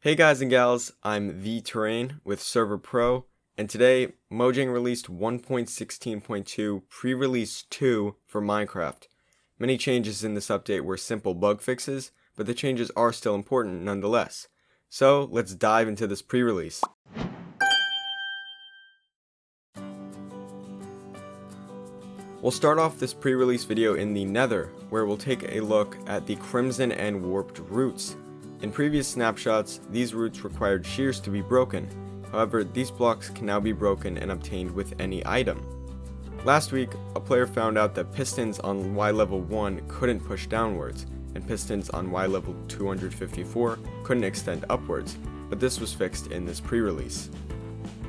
Hey guys and gals, I'm The Terrain with Server.pro, and today Mojang released 1.16.2 pre-release 2 for Minecraft. Many changes in this update were simple bug fixes, but the changes are still important nonetheless. So let's dive into this pre-release. We'll start off this pre-release video in the Nether, where we'll take a look at the Crimson and Warped roots. In previous snapshots, these roots required shears to be broken. However, these blocks can now be broken and obtained with any item. Last week, a player found out that pistons on Y level 1 couldn't push downwards, and pistons on Y level 254 couldn't extend upwards, but this was fixed in this pre-release.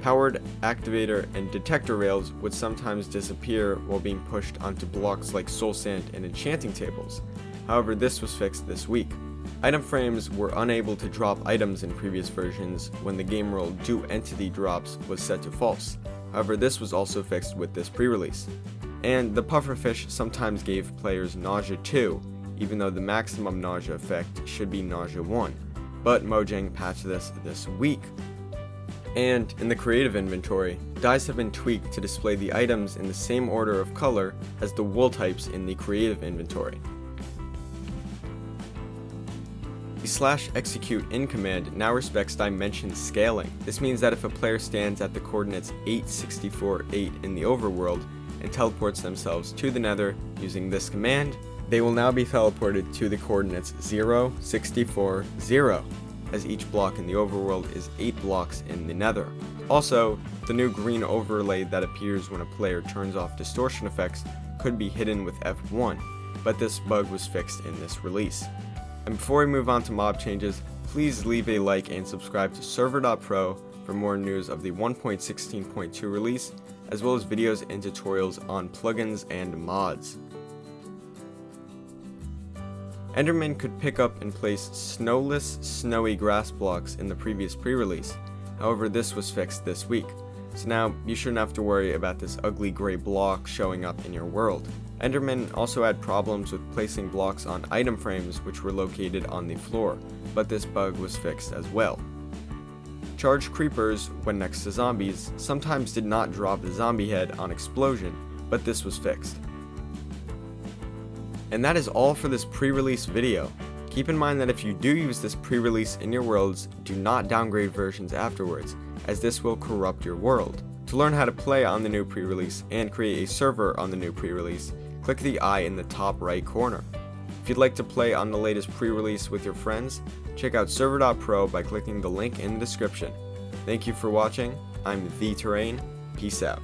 Powered activator and detector rails would sometimes disappear while being pushed onto blocks like soul sand and enchanting tables. However, this was fixed this week. Item frames were unable to drop items in previous versions when the game rule do entity drops was set to false. However, this was also fixed with this pre-release. And the pufferfish sometimes gave players nausea 2, even though the maximum nausea effect should be nausea 1. But Mojang patched this week. And in the creative inventory, dyes have been tweaked to display the items in the same order of color as the wool types in the creative inventory. The /execute in command now respects dimension scaling. This means that if a player stands at the coordinates 8, 64, 8 in the overworld and teleports themselves to the Nether using this command, they will now be teleported to the coordinates 0, 64, 0, as each block in the overworld is 8 blocks in the Nether. Also, the new green overlay that appears when a player turns off distortion effects could be hidden with F1, but this bug was fixed in this release. And before we move on to mob changes, please leave a like and subscribe to Server.pro for more news of the 1.16.2 release, as well as videos and tutorials on plugins and mods. Enderman could pick up and place snowless, snowy grass blocks in the previous pre-release. However, this was fixed this week, so now you shouldn't have to worry about this ugly gray block showing up in your world. Enderman also had problems with placing blocks on item frames which were located on the floor, but this bug was fixed as well. Charged creepers, when next to zombies, sometimes did not drop the zombie head on explosion, but this was fixed. And that is all for this pre-release video. Keep in mind that if you do use this pre-release in your worlds, do not downgrade versions afterwards, as this will corrupt your world. To learn how to play on the new pre-release and create a server on the new pre-release, click the eye in the top right corner. If you'd like to play on the latest pre-release with your friends, check out Server.pro by clicking the link in the description. Thank you for watching. I'm The Terrain. Peace out.